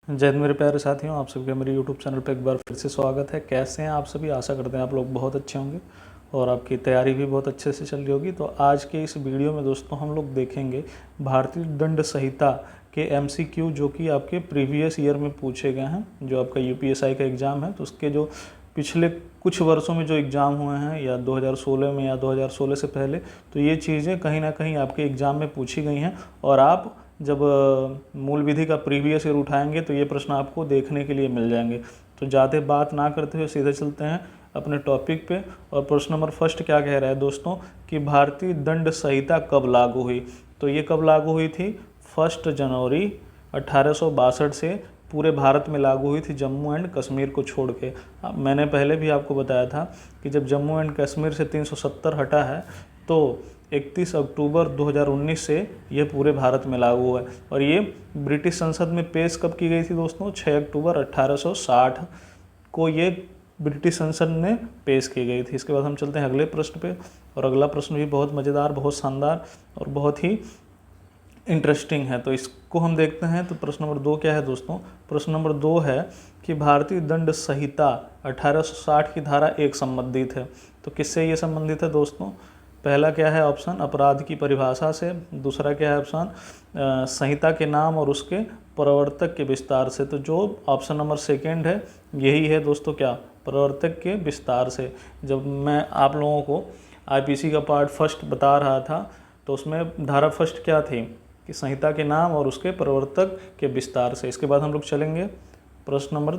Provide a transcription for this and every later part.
जय हिंद मेरे प्यारे साथियों, आप सभी का मेरे YouTube चैनल पर एक बार फिर से स्वागत है। कैसे हैं आप सभी? आशा करते हैं आप लोग बहुत अच्छे होंगे और आपकी तैयारी भी बहुत अच्छे से चल रही होगी। तो आज के इस वीडियो में दोस्तों हम लोग देखेंगे भारतीय दंड संहिता के MCQ जो कि आपके प्रीवियस ईयर में पूछे गए हैं। जो आपका UPSI का एग्ज़ाम है तो उसके जो पिछले कुछ वर्षों में जो एग्ज़ाम हुए हैं या 2016 में या 2016 से पहले, तो ये चीज़ें कहीं ना कहीं आपके एग्ज़ाम में पूछी गई हैं। और आप जब मूल विधि का प्रीवियस ईयर उठाएंगे तो ये प्रश्न आपको देखने के लिए मिल जाएंगे। तो ज़्यादा बात ना करते हुए सीधे चलते हैं अपने टॉपिक पे। और प्रश्न नंबर फर्स्ट क्या कह रहा है दोस्तों कि भारतीय दंड संहिता कब लागू हुई? तो ये कब लागू हुई थी? 1 जनवरी 1862 से पूरे भारत में लागू हुई थी, जम्मू एंड कश्मीर को छोड़ के। मैंने पहले भी आपको बताया था कि जब जम्मू एंड कश्मीर से 370 हटा है तो 31 अक्टूबर 2019 से ये पूरे भारत में लागू हुआ है। और ये ब्रिटिश संसद में पेश कब की गई थी दोस्तों? 6 अक्टूबर 1860 को ये ब्रिटिश संसद में पेश की गई थी। इसके बाद हम चलते हैं अगले प्रश्न पे। और अगला प्रश्न भी बहुत मज़ेदार, बहुत शानदार और बहुत ही इंटरेस्टिंग है, तो इसको हम देखते हैं। तो प्रश्न नंबर 2 क्या है दोस्तों? प्रश्न नंबर 2 है कि भारतीय दंड संहिता 1860 की धारा 1 संबंधित है। तो किससे ये संबंधित है दोस्तों? पहला क्या है ऑप्शन? अपराध की परिभाषा से। दूसरा क्या है ऑप्शन? संहिता के नाम और उसके प्रवर्तक के विस्तार से। तो जो ऑप्शन नंबर सेकेंड है यही है दोस्तों, क्या? प्रवर्तक के विस्तार से। जब मैं आप लोगों को IPC का पार्ट फर्स्ट बता रहा था तो उसमें धारा फर्स्ट क्या थी कि संहिता के नाम और उसके प्रवर्तक के विस्तार से। इसके बाद हम लोग चलेंगे प्रश्न नंबर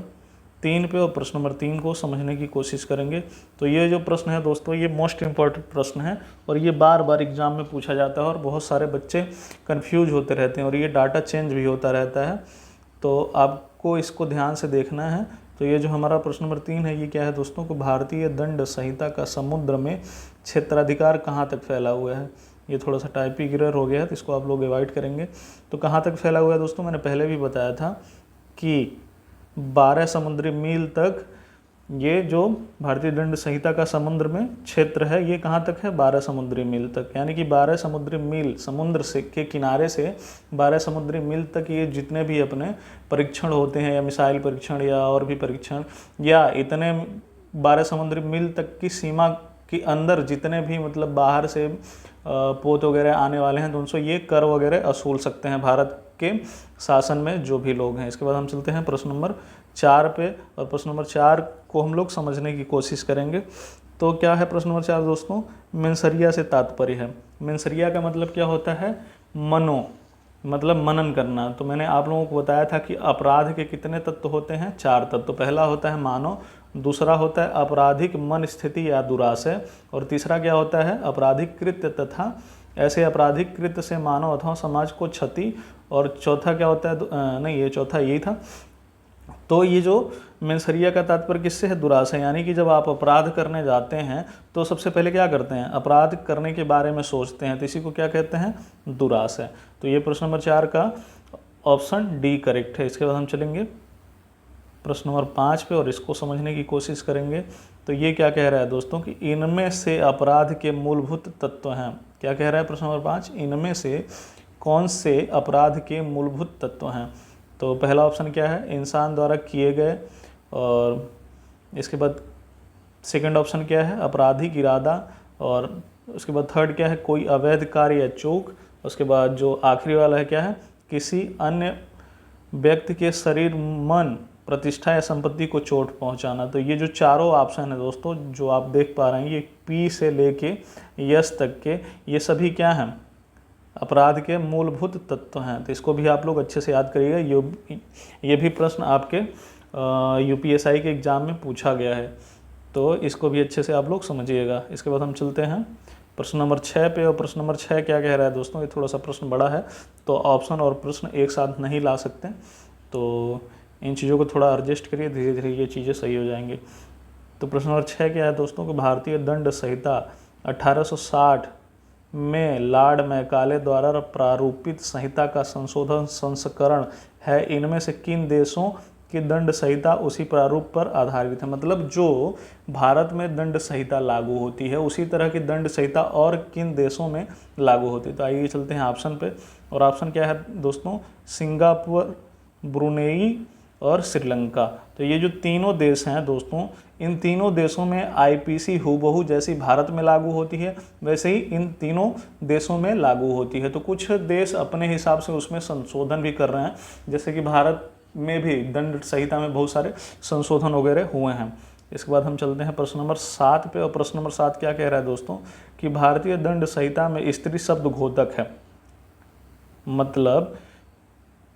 3 पे और प्रश्न नंबर 3 को समझने की कोशिश करेंगे। तो ये जो प्रश्न है दोस्तों ये मोस्ट इम्पॉर्टेंट प्रश्न है और ये बार बार एग्जाम में पूछा जाता है और बहुत सारे बच्चे कंफ्यूज होते रहते हैं और ये डाटा चेंज भी होता रहता है, तो आपको इसको ध्यान से देखना है। तो ये जो हमारा प्रश्न नंबर 3 है ये क्या है दोस्तों को भारतीय दंड संहिता का समुद्र में क्षेत्राधिकार कहाँ तक फैला हुआ है? ये थोड़ा सा टाइपिंग एरर हो गया है तो इसको आप लोग अवॉइड करेंगे। तो कहाँ तक फैला हुआ है दोस्तों? मैंने पहले भी बताया था कि 12 समुद्री मील तक ये जो भारतीय दंड संहिता का समुद्र में क्षेत्र है ये कहाँ तक है? 12 समुद्री मील तक। यानी कि 12 समुद्री मील समुद्र से के किनारे से 12 समुद्री मील तक ये जितने भी अपने परीक्षण होते हैं या मिसाइल परीक्षण या और भी परीक्षण या इतने 12 समुद्री मील तक की सीमा के अंदर जितने भी मतलब बाहर से पोत वगैरह आने वाले हैं तो उनसे ये कर वगैरह वसूल सकते हैं भारत के शासन में जो भी लोग हैं। इसके बाद हम चलते हैं प्रश्न नंबर 4 पे और प्रश्न नंबर 4 को हम लोग समझने की कोशिश करेंगे। तो क्या है प्रश्न नंबर 4 दोस्तों? मेंसरिया से तात्पर्य है। मेंसरिया का मतलब क्या होता है? मनो, मतलब मनन करना। तो मैंने आप लोगों को बताया था कि अपराध के कितने तत्व होते हैं? 4 तत्व। पहला होता है मानव, दूसरा होता है आपराधिक मन स्थिति या दुराशय, और तीसरा क्या होता है? आपराधिक कृत्य तथा ऐसे आपराधिक कृत्य से मानव अथवा समाज को क्षति, और चौथा क्या होता है? नहीं, ये चौथा यही था। तो ये जो मेंसरिया का तात्पर्य किससे है? दुराशय। यानी कि जब आप अपराध करने जाते हैं तो सबसे पहले क्या करते हैं? अपराध करने के बारे में सोचते हैं, तो इसी को क्या कहते हैं? दुराशय। तो ये प्रश्न नंबर 4 का ऑप्शन डी करेक्ट है। इसके बाद हम चलेंगे प्रश्न नंबर 5 पे और इसको समझने की कोशिश करेंगे। तो ये क्या कह रहा है दोस्तों कि इनमें से अपराध के मूलभूत तत्व हैं। क्या कह रहा है प्रश्न नंबर 5? इनमें से कौन से अपराध के मूलभूत तत्व हैं? तो पहला ऑप्शन क्या है? इंसान द्वारा किए गए, और इसके बाद सेकंड ऑप्शन क्या है? आपराधिक इरादा, और उसके बाद थर्ड क्या है? कोई अवैध कार्य या चूक। उसके बाद जो आखिरी वाला है क्या है? किसी अन्य व्यक्ति के शरीर, मन, प्रतिष्ठा या संपत्ति को चोट पहुंचाना। तो ये जो चारों ऑप्शन है दोस्तों जो आप देख पा रहे हैं ये पी से लेके यस तक के ये सभी क्या हैं? अपराध के मूलभूत तत्व हैं। तो इसको भी आप लोग अच्छे से याद करिएगा। ये भी प्रश्न आपके UPSI के एग्ज़ाम में पूछा गया है, तो इसको भी अच्छे से आप लोग समझिएगा। इसके बाद हम चलते हैं प्रश्न नंबर 6 पे। और प्रश्न नंबर 6 क्या कह रहा है दोस्तों? ये थोड़ा सा प्रश्न बड़ा है तो ऑप्शन और प्रश्न एक साथ नहीं ला सकते, तो इन चीज़ों को थोड़ा एडजस्ट करिए, धीरे धीरे ये चीज़ें सही हो जाएंगी। तो प्रश्न नंबर 6 क्या है दोस्तों कि भारतीय दंड संहिता 1860 में लॉर्ड मैकाले द्वारा प्रारूपित संहिता का संशोधन संस्करण है। इनमें से किन देशों की दंड संहिता उसी प्रारूप पर आधारित है? मतलब जो भारत में दंड संहिता लागू होती है उसी तरह की दंड संहिता और किन देशों में लागू होती है? तो आइए चलते हैं ऑप्शन पे। और ऑप्शन क्या है दोस्तों? सिंगापुर, ब्रुनेई, और श्रीलंका। तो ये जो तीनों देश हैं दोस्तों, इन तीनों देशों में आईपीसी हूबहू जैसी भारत में लागू होती है वैसे ही इन तीनों देशों में लागू होती है। तो कुछ देश अपने हिसाब से उसमें संशोधन भी कर रहे हैं, जैसे कि भारत में भी दंड संहिता में बहुत सारे संशोधन वगैरह हुए हैं। इसके बाद हम चलते हैं प्रश्न नंबर 7 पे, और प्रश्न नंबर 7 क्या कह रहा है दोस्तों कि भारतीय दंड संहिता में स्त्री शब्द घोतक है। मतलब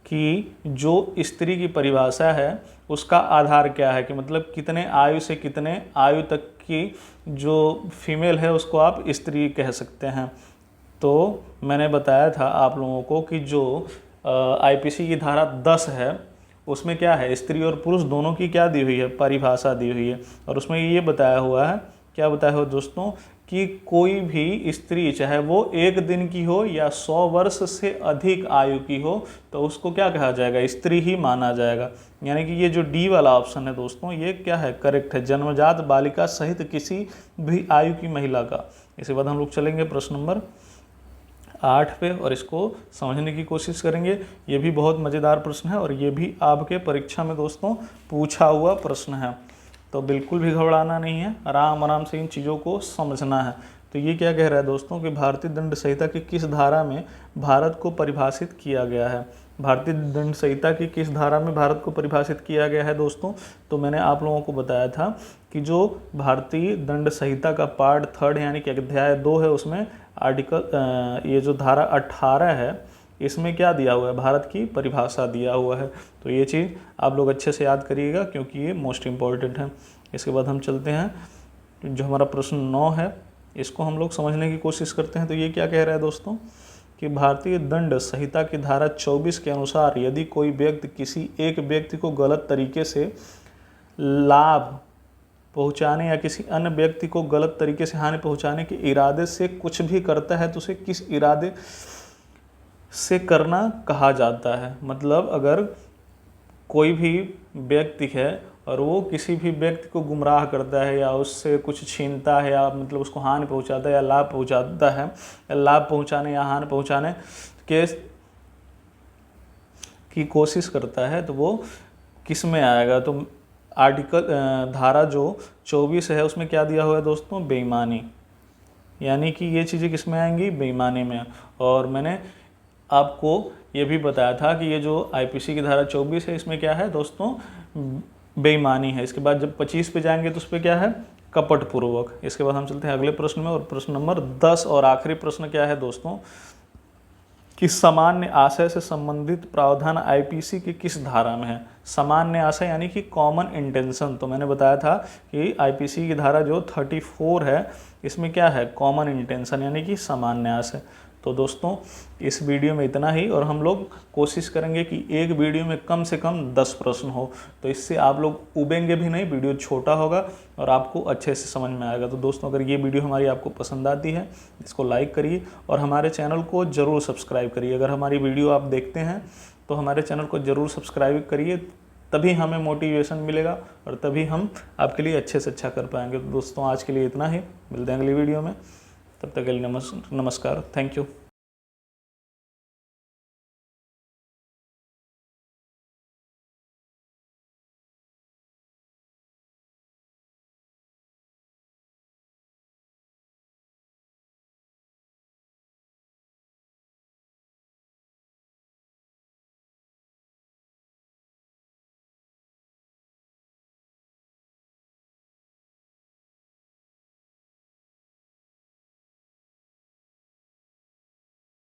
कि जो स्त्री की परिभाषा है उसका आधार क्या है, कि मतलब कितने आयु से कितने आयु तक की जो फीमेल है उसको आप स्त्री कह सकते हैं। तो मैंने बताया था आप लोगों को कि जो आईपीसी की धारा 10 है उसमें क्या है, स्त्री और पुरुष दोनों की क्या दी हुई है, परिभाषा दी हुई है। और उसमें ये बताया हुआ है, क्या बताया हुआ दोस्तों, कि कोई भी स्त्री चाहे वो 1 दिन की हो या 100 वर्ष से अधिक आयु की हो तो उसको क्या कहा जाएगा, स्त्री ही माना जाएगा। यानी कि ये जो डी वाला ऑप्शन है दोस्तों ये क्या है, करेक्ट है, जन्मजात बालिका सहित किसी भी आयु की महिला का। इसके बाद हम लोग चलेंगे प्रश्न नंबर 8 पे और इसको समझने की कोशिश करेंगे। ये भी बहुत मज़ेदार प्रश्न है और ये भी आपके परीक्षा में दोस्तों पूछा हुआ प्रश्न है, तो बिल्कुल भी घबराना नहीं है, आराम आराम से इन चीज़ों को समझना है। तो ये क्या कह रहा है दोस्तों कि भारतीय दंड संहिता की किस धारा में भारत को परिभाषित किया गया है। भारतीय दंड संहिता की किस धारा में भारत को परिभाषित किया गया है दोस्तों, तो मैंने आप लोगों को बताया था कि जो भारतीय दंड संहिता का पार्ट 3 यानी कि अध्याय 2 है उसमें आर्टिकल ये जो धारा 18 है इसमें क्या दिया हुआ है, भारत की परिभाषा दिया हुआ है। तो ये चीज़ आप लोग अच्छे से याद करिएगा क्योंकि ये मोस्ट इम्पॉर्टेंट है। इसके बाद हम चलते हैं जो हमारा प्रश्न 9 है इसको हम लोग समझने की कोशिश करते हैं। तो ये क्या कह रहा है दोस्तों कि भारतीय दंड संहिता की धारा 24 के अनुसार यदि कोई व्यक्ति किसी एक व्यक्ति को गलत तरीके से लाभ पहुंचाने या किसी अन्य व्यक्ति को गलत तरीके से हानि पहुंचाने के इरादे से कुछ भी करता है तो उसे किस इरादे से करना कहा जाता है। मतलब अगर कोई भी व्यक्ति है और वो किसी भी व्यक्ति को गुमराह करता है या उससे कुछ छीनता है या मतलब उसको हानि पहुंचाता है या लाभ पहुंचाता है, या लाभ पहुंचाने या हानि पहुंचाने के की कोशिश करता है तो वो किस में आएगा। तो आर्टिकल धारा जो 24 है उसमें क्या दिया हुआ है दोस्तों, बेईमानी, यानी कि ये चीज़ें किस में आएंगी, बेईमानी में। और मैंने आपको ये भी बताया था कि ये जो आईपीसी की धारा 24 है इसमें क्या है दोस्तों, बेईमानी है। इसके बाद जब 25 पे जाएंगे तो उस पर क्या है, कपटपूर्वक। इसके बाद हम चलते हैं अगले प्रश्न में और प्रश्न नंबर 10 और आखिरी प्रश्न क्या है दोस्तों कि सामान्य आशय से संबंधित प्रावधान आईपीसी की किस धारा में है। सामान्य आशय यानी कि कॉमन इंटेंशन। तो मैंने बताया था कि आईपीसी की धारा जो 34 है इसमें क्या है, कॉमन इंटेंशन यानी कि सामान्य आशय। तो दोस्तों इस वीडियो में इतना ही और हम लोग कोशिश करेंगे कि एक वीडियो में कम से कम 10 प्रश्न हो, तो इससे आप लोग उबेंगे भी नहीं, वीडियो छोटा होगा और आपको अच्छे से समझ में आएगा। तो दोस्तों अगर ये वीडियो हमारी आपको पसंद आती है इसको लाइक करिए और हमारे चैनल को ज़रूर सब्सक्राइब करिए। अगर हमारी वीडियो आप देखते हैं तो हमारे चैनल को ज़रूर सब्सक्राइब करिए, तभी हमें मोटिवेशन मिलेगा और तभी हम आपके लिए अच्छे से अच्छा कर पाएंगे। तो दोस्तों आज के लिए इतना ही, मिलते हैं अगली वीडियो में, तब तक के लिए नमस्कार, थैंक यू।